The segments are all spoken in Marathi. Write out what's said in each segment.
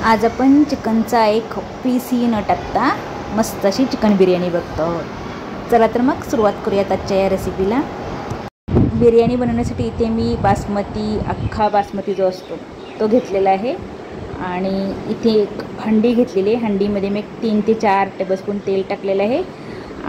आज आपण चिकनचा एक पीसही न टाकता मस्त अशी चिकन बिर्याणी बघतो आहोत। चला तर मग सुरुवात करूयात आजच्या या रेसिपीला। बिर्याणी बनवण्यासाठी इथे मी अख्खा बासमती जो असतो तो घेतलेला आहे आणि इथे एक हंडी घेतलेली आहे। हंडीमध्ये मी 3 ते 4 टेबलस्पून तेल टाकलेलं आहे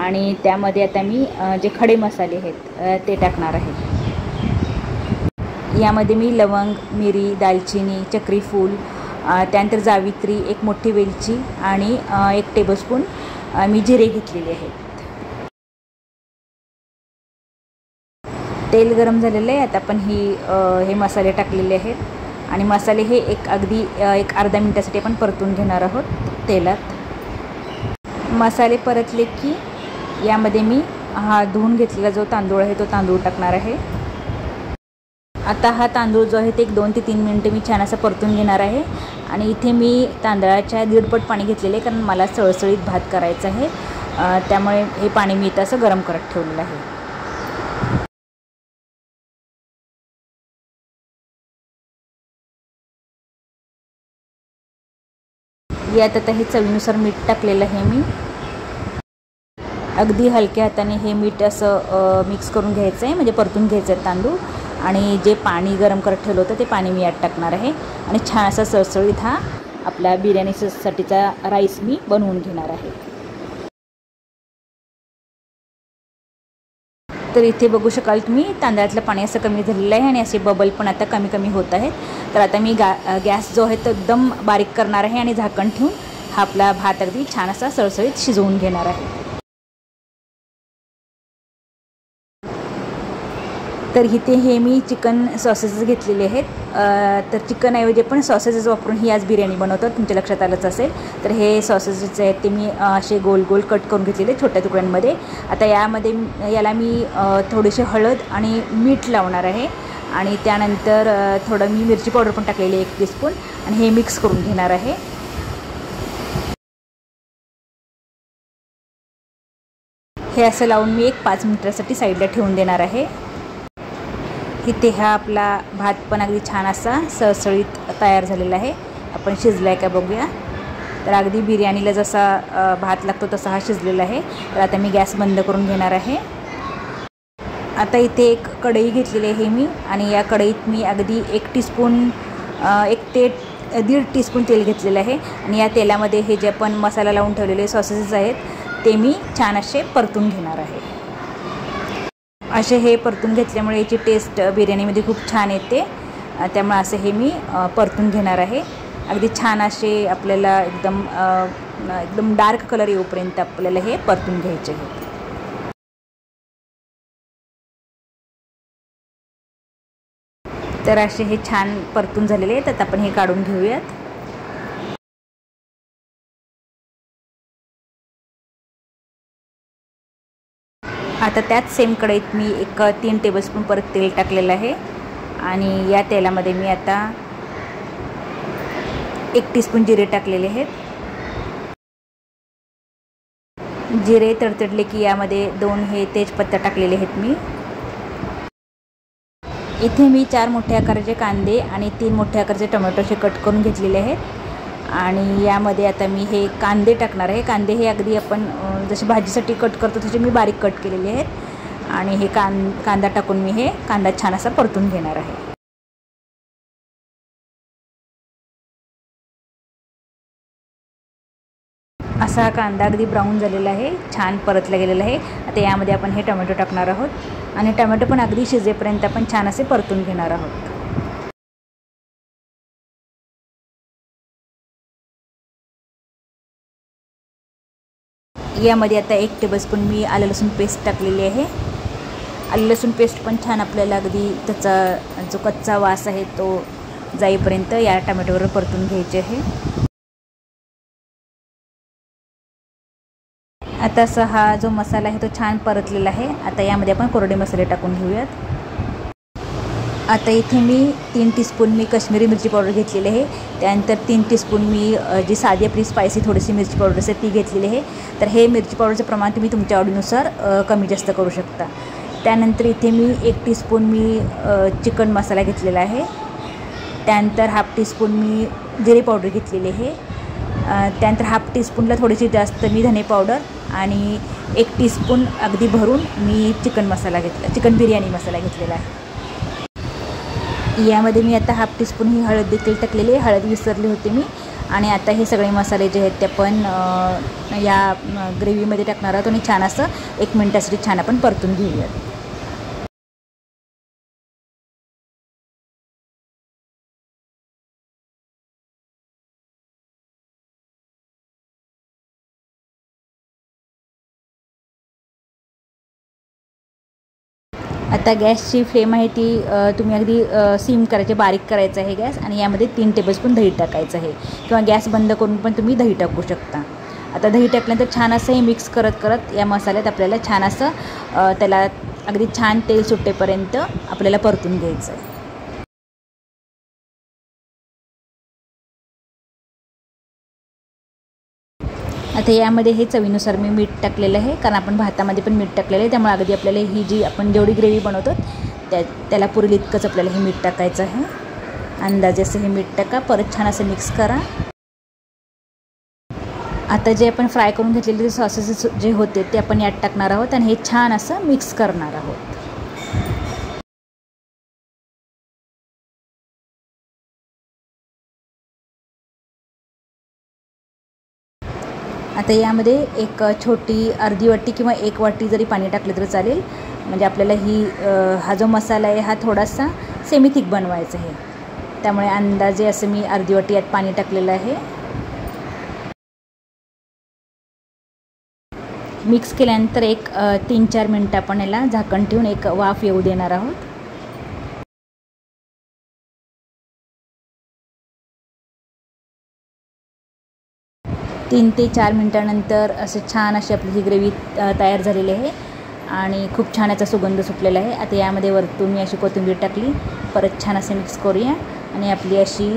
आणि त्यामध्ये आता मी जे खडे मसाले आहेत ते टाकणार आहे। यामध्ये मी लवंग, मिरी, दालचिनी, चक्री फूल, त्यानंतर जावित्री, एक मोठी वेलची आणि 1 टेबलस्पून मी जिरे घेतलेले आहेत। तेल गरम झालेलं आहे। आता आपण हे मसाले टाकलेले आहेत आणि मसाले हे अगदी अर्धा मिनिटासाठी आपण परतून घेणार आहोत तेलात। मसाले परतले की यामध्ये मी धुवून घेतलेला जो तांदूळ आहे तो तांदूळ टाकणार आहे। आता हा तांदूळ जो आहे ते 2 ते 3 मिनिटं मी छान असं परतून घेणार आहे आणि इथे मी तांदळाच्या 1.5 पट पाणी घेतलेले आहे, कारण मला सळसळीत भात करायचा आहे, त्यामुळे हे पाणी मी इथं असं गरम करत ठेवलेलं आहे। यात आता हे चवीनुसार मीठ टाकलेलं आहे मी। अगदी हलक्या हाताने हे मीठ असं मिक्स करून घ्यायचं आहे, म्हणजे परतून घ्यायचं आहे तांदूळ। आणि जे पाणी गरम करत ठेवलं होतं ते पाणी मी यात टाकणार आहे आणि छान असा सळसळीत हा आपला बिर्याणीसाठीचा राईस मी बनवून घेणार आहे। तर इथे बघू शकाल तुम्ही तांदळातलं पाणी असं कमी झालेलं आहे आणि असे बबल पण आता कमी कमी होत आहेत। तर आता मी गॅस जो आहे तो एकदम बारीक करणार आहे आणि झाकण ठेवून हा आपला भात अगदी छान असा सळसळीत शिजवून घेणार आहे। तर इथे हे मी चिकन सॉसेसेस घेतलेले आहेत। तर चिकनऐवजी पण सॉसेसेस वापरून ही आज बिर्याणी बनवतात, तुमच्या लक्षात आलंच असेल। तर हे सॉसेसेस आहेत ते मी असे गोल गोल कट करून घेतलेले छोट्या तुकड्यांमध्ये। आता याला मी थोडीशी हळद आणि मीठ लावणार आहे आणि त्यानंतर थोडं मी मिरची पावडर पण टाकलेली 1 टीस्पून आणि हे मिक्स करून घेणार आहे। हे असं लावून मी 5 मिनिटासाठी साईडला ठेवून देणार आहे। इथे हा आपला भात पण अगदी छान असा सळसळीत तयार झालेला आहे। आपण शिजला आहे का बघूया। तर अगदी बिर्याणीला जसा भात लागतो तसा हा शिजलेला आहे। तर आता मी गॅस बंद करून घेणार आहे। आता इथे एक कढई घेतलेली आहे मी आणि या कढईत मी अगदी 1 टीस्पून 1 ते 1.5 टीस्पून तेल घेतलेलं आहे आणि या तेलामध्ये हे जे आपण मसाला लावून ठेवलेले सॉसेसेस आहेत ते मी छान असे परतून घेणार आहे। असे हे परतून घेतल्यामुळे याची टेस्ट बिर्याणीमध्ये खूप छान येते, त्यामुळे असे हे मी परतून घेणार आहे। अगदी छान असे आपल्याला एकदम डार्क कलर येऊपर्यंत आपल्याला हे परतून घ्यायचे आहे। तर असे हे छान परतून झालेले आहेत। आता आपण हे काढून घेऊयात। आता त्याच सेम कढईत मी 3 टेबलस्पून परत तेल टाकलेलं आहे आणि या तेलामध्ये मी आता 1 टीस्पून जिरे टाकलेले आहेत। जिरे तडतडले की यामध्ये 2 हे तेजपत्ता टाकलेले आहेत मी। इथे मी 4 मोठ्या आकाराचे कांदे आणि 3 मोठ्या आकाराचे टोमॅटोचे कट करून घेतलेले आहेत आणि यामध्ये आता मी हे कांदे टाकणार आहे। कांदे हे अगदी आपण जसे भाजीसाठी कट करतो तसे मी बारीक कट केलेले आहेत आणि हे कांदा टाकून मी हे कांदा छान असा परतून घेणार आहे। असा हा कांदा अगदी ब्राऊन झालेला आहे, छान परतला गेलेला आहे। आता यामध्ये आपण हे टोमॅटो टाकणार आहोत आणि टोमॅटो पण अगदी शिजेपर्यंत आपण छान असे परतून घेणार आहोत। यामध्ये आता 1 टेबलस्पून मी आलं लसूण पेस्ट टाकलेली आहे। आलं लसूण पेस्ट पण छान आपल्याला अगदी त्याचा जो कच्चा वास आहे तो जाईपर्यंत या टोमॅटोवर परतून घ्यायचे आहे। आता असा हा जो मसाला आहे तो छान परतलेला आहे। आता यामध्ये आपण कोरडे मसाले टाकून घेऊयात। आता इथे मी 3 टीस्पून मी काश्मीरी मिरची पावडर घेतलेली आहे, त्यानंतर 3 टीस्पून मी जी साधी आपली स्पायसी थोडीशी मिरची पावडर असते ती घेतलेली आहे। तर हे मिरची पावडरचं प्रमाण तुम्ही तुमच्या आवडीनुसार कमी जास्त करू शकता। त्यानंतर इथे मी 1 टीस्पून मी चिकन मसाला घेतलेला आहे त्यानंतर हाफ टीस्पून मी जिरे पावडर घेतलेली आहे. त्यानंतर हाफ टीस्पूनला थोडीशी जास्त मी धने पावडर आणि 1 टीस्पून अगदी भरून मी चिकन बिर्याणी मसाला घेतलेला आहे. यामध्ये मी आता हाफ टीस्पून ही हळद देखील टाकलेली आहे. हळद विसरली होती मी. आणि आता हे सगळे मसाले जे आहेत ते आपण या ग्रेव्हीमध्ये टाकणार आहोत आणि छान असं 1 मिनिटासाठी छान आपण परतून घेऊयात. आता गॅसची फ्लेम आहे ती तुम्ही अगदी सिम करायची, बारीक करायचं आहे गॅस. आणि यामध्ये 3 टेबलस्पून दही टाकायचं आहे किंवा गॅस बंद करून पण तुम्ही दही टाकू शकता. आता दही टाकल्यानंतर छान असं हे मिक्स करत करत या मसाल्यात आपल्याला छान असं त्याला अगदी छान तेल सुटेपर्यंत आपल्याला परतून घ्यायचं आहे. आता यामध्ये हे चवीनुसार मी मीठ टाकलेलं आहे, कारण आपण भातामध्ये पण मीठ टाकलेलं आहे. त्यामुळे अगदी आपल्याला ही जी आपण जेवढी ग्रेव्ही बनवतो त्याला पुरेल इतकंच आपल्याला हे मीठ टाकायचं आहे. अंदाजे असं हे मीठ टाका. परत छान असं मिक्स करा. आता जे आपण फ्राय करून घेतलेले सॉसेस जे होते ते आपण यात टाकणार आहोत आणि हे छान असं मिक्स करणार आहोत. आता यामध्ये एक छोटी अर्धी वाटी किंवा 1 वाटी जरी पाणी टाकलं तरी चालेल. म्हणजे आपल्याला हा जो मसाला आहे हा थोडासा सेमी थिक बनवायचा आहे. त्यामुळे अंदाजे असं मी अर्धी वाटी यात पाणी टाकलेलं आहे. मिक्स केल्यानंतर एक 3-4 मिनटं आपण याला झाकण ठेवून एक वाफ येऊ देणार आहोत. तीन ते 4 मिनटानंतर असे छान अशी आपली ही ग्रेव्ही तयार झालेली आहे आणि खूप छान याचा सुगंध सुटलेला आहे. आता यामध्ये वरतून मी अशी कोथिंबीर टाकली. परत छान असे मिक्स करूया आणि आपली अशी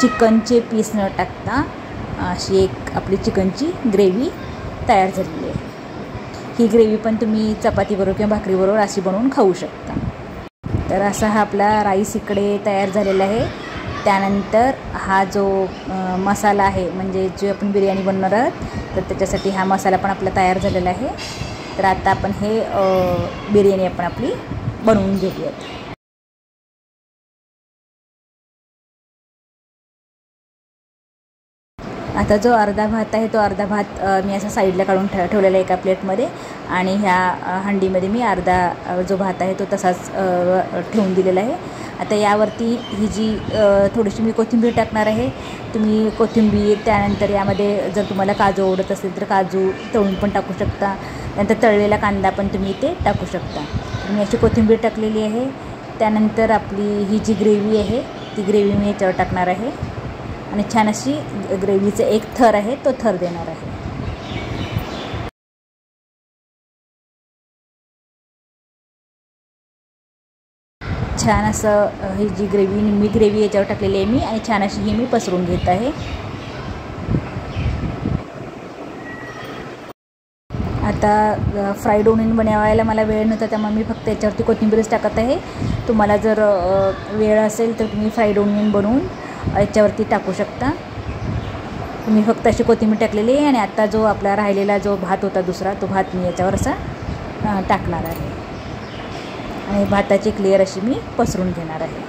चिकनचे पीस न टाकता अशी एक आपली चिकनची ग्रेव्ही तयार झालेली आहे. ही ग्रेव्ही पण तुम्ही चपातीबरोबर किंवा भाकरीबरोबर अशी बनवून खाऊ शकता. तर असा हा आपला राईस इकडे तयार झालेला आहे. त्यानंतर हा जो मसाला आहे म्हणजे जे आपण बिर्याणी बनवणार आहोत तर त्याच्यासाठी हा मसाला पण आपला तयार झालेला आहे. तर आता आपण हे बिर्याणी आपण आपली बनवून घेऊयात. आता जो अर्धा भात आहे तो अर्धा भात मी असा साईडला काढून ठेवलेला आहे एका प्लेटमध्ये आणि ह्या हंडीमध्ये मी अर्धा जो भात आहे तो तसाच ठेवून दिलेला आहे. आता यावरती ही जी थोडीशी मी कोथिंबीर टाकणार आहे. तुम्ही कोथिंबीर त्यानंतर यामध्ये जर तुम्हाला काजू आवडत असेल तर काजू तळून पण टाकू शकता. नंतर तळलेला कांदा पण तुम्ही इथे टाकू शकता. मी अशी कोथिंबीर टाकलेली आहे. त्यानंतर आपली ही जी ग्रेव्ही आहे ती ग्रेव्ही मी याच्यावर टाकणार आहे आणि छान अशी ग्रेव्हीचं एक थर आहे तो थर देणार आहे. छान असं ही जी निम्मी ग्रेव्ही याच्यावर टाकलेली आहे मी आणि छान अशी ही मी पसरून घेत आहे. आता फ्राईड ओनियन बनवायला मला वेळ नव्हता त्यामुळे मी फक्त याच्यावरती कोथिंबीरच टाकत आहे. तुम्हाला जर वेळ असेल तर तुम्ही फ्राईड ओनियन बनवून याच्यावरती टाकू शकता. मी फक्त अशी कोथिंबीर टाकलेली आहे आणि आता जो आपला राहिलेला जो भात होता दुसरा तो भात मी याच्यावर असा टाकणार आहे आणि भाताची क्लिअर अशी मी पसरून घेणार आहे.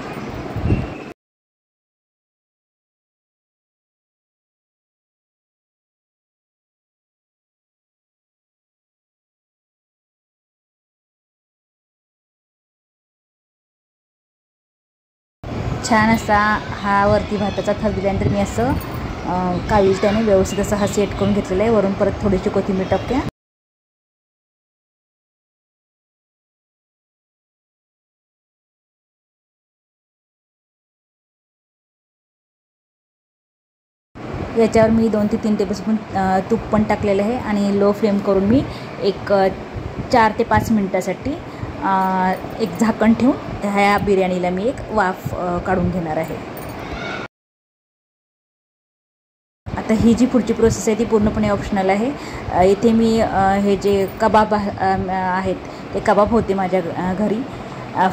छान असा हा वरती भाताचा थर दिल्यानंतर मी असं काळीच्याने व्यवस्थित असं हा सेट करून घेतलेला आहे. वरून परत थोडीशी कोथिंबीर टाकूया. याच्यावर मी 2 ते 3 टेबलस्पून तूप पण टाकलेलं आहे आणि लो फ्लेम करून मी एक 4 ते 5 मिनटासाठी एक झाकण ठेवून ह्या बिर्याणीला मी एक वाफ काढून घेणार आहे. आता ही जी पुढची प्रोसेस आहे ती पूर्णपणे ऑप्शनल आहे. इथे मी हे जे कबाब आहेत ते कबाब होते माझ्या घरी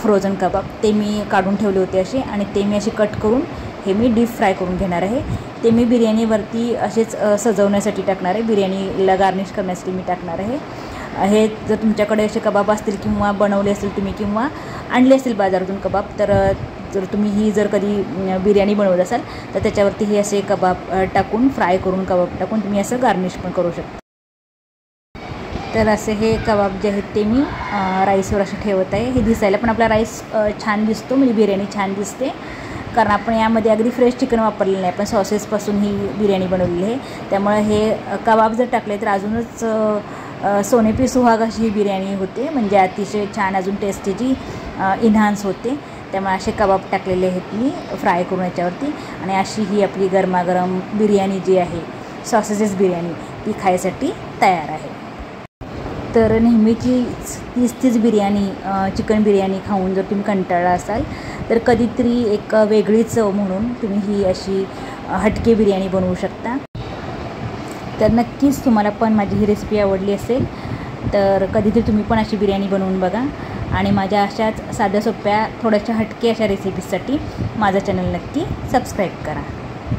फ्रोझन कबाब ते मी काढून ठेवले होते असे, आणि ते मी असे कट करून हे मी डीप फ्राय करून घेणार आहे. ते मी बिर्याणीवरती असेच सजवण्यासाठी टाकणार आहे, बिर्याणीला गार्निश करण्यासाठी मी टाकणार आहे. हे जर तुमच्याकडे असे कबाब असतील किंवा बनवले असतील तुम्ही किंवा आणले असतील बाजारातून कबाब, तर जर तुम्ही ही जर कधी बिर्याणी बनवत असाल तर त्याच्यावरती हे असे कबाब टाकून फ्राय करून कबाब टाकून तुम्ही असं गार्निश पण करू शकता. तर असे हे कबाब जे आहेत ते मी राईसवर असे ठेवत आहे. हे दिसायला पण आपला राईस छान दिसतो, म्हणजे बिर्याणी छान दिसते, कारण आपण यामध्ये अगदी फ्रेश चिकन वापरलेलं नाही, पण सॉसेसपासून ही बिर्याणी बनवलेली आहे. त्यामुळे हे कबाब जर टाकले तर अजूनच सोने पे सुहाग अशी ही बिर्याणी होते, म्हणजे अतिशय छान अजून टेस्टीची इन्हान्स होते. त्यामुळे असे कबाब टाकलेले आहेत मी फ्राय करून याच्यावरती, आणि अशी ही आपली गरमागरम बिर्याणी जी आहे, सॉसेसेस बिर्याणी, ती खायसाठी तयार आहे. तर नेहमीची तीच बिर्याणी, चिकन बिर्याणी खाऊन जर तुम्ही कंटाळला असाल तर कधीतरी एक वेगळी चव म्हणून तुम्ही ही अशी हटके बिर्याणी बनवू शकता. तर नक्कीच तुम्हाला पण माझी ही रेसिपी आवडली असेल तर कधीतरी तुम्ही पण अशी बिर्याणी बनवून बघा, आणि माझ्या अशाच साध्या सोप्या थोड्याशा हटके अशा रेसिपीजसाठी माझं चॅनल नक्की सबस्क्राईब करा.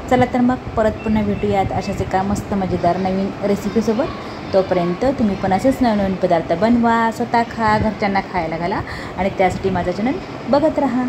चला तर मग परत पुन्हा भेटूयात अशाच एका मस्त मजेदार नवीन रेसिपीसोबत. तोपर्यंत तुम्ही पण असेच नवनवीन पदार्थ बनवा, स्वतः खा, घरच्यांना खायला घाला, आणि त्यासाठी माझं चॅनल बघत राहा.